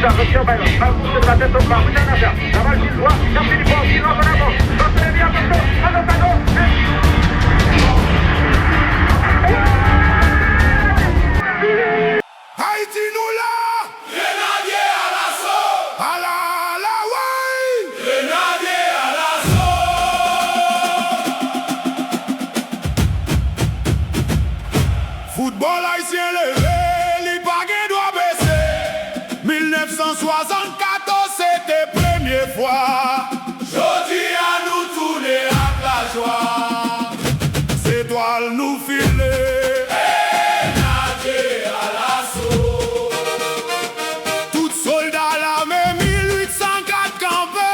ça, Christian Bayron. Ballon de la tête au bras, oui, en affaire. La balle qui doit, Jean-Philippe Paul, qui lance en avant. Marcelin bien, attention, attention. Haïti nous là. Grenadier à l'assaut. À la ouais. Grenadier à l'assaut. Football haïtien levé, li pa gen doit baisser. 1974 c'était première fois. Jodi à nous tourner à la joie. C'est toile nous filer. Grenadier à l'assaut. Tout soldat la même 1804 campé.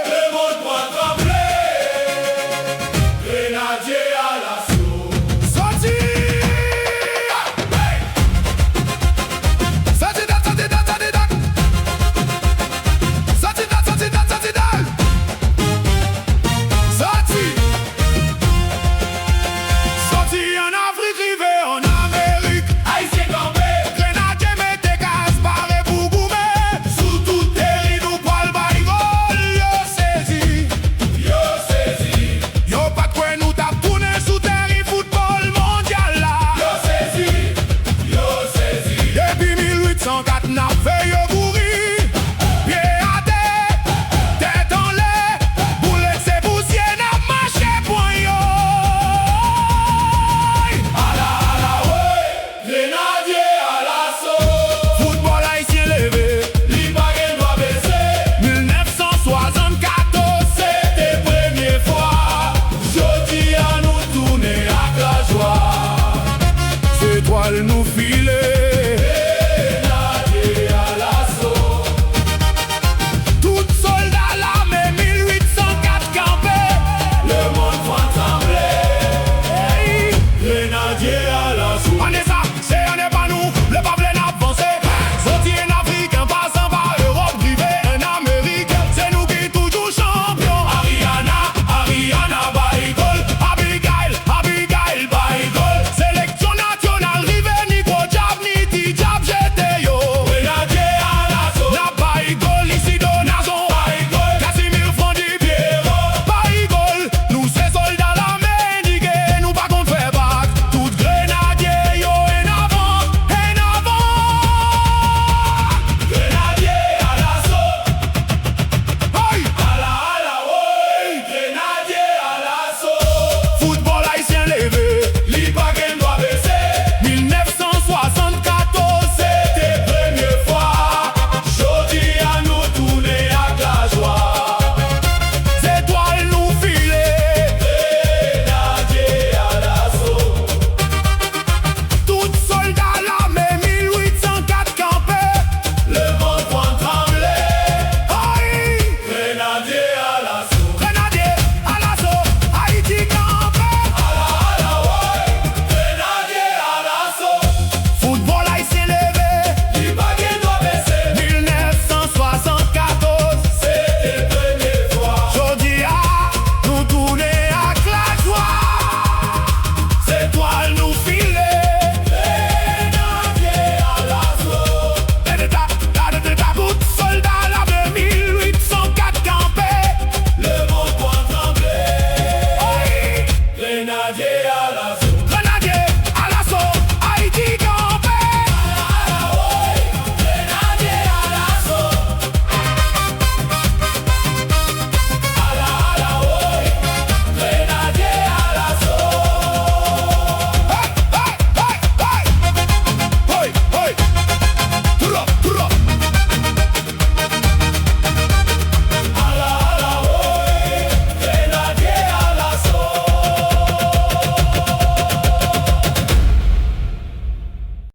Le monde doit trembler. Grenadier à l'assaut. Sorti. Sorti dat, sorti dat, sorti dat. Sorti dat, sorti dat, sorti dat. Sorti. Sorti en Afrique, rivé en Amérique. Haïtien campé. Grenadier mette gaz, barre pour goumer. Sous tout Terri nous poil bayrol, yo saisi. yo saisi. Yo pas de quoi nous tap tourné sous terri football mondial là. Yo saisi. Yo saisi. Depuis 1804 n'a fait yo bourri. Pied à terre, tête en l'air. Boulette c'est poussière n'a marché point yo. Ouais. Grenadier à l'assaut. Football haïtien levé. Li pa gen doit baisser. 1974 C'était première fois. Jodi à nous tourner à la joie. c'est toile nous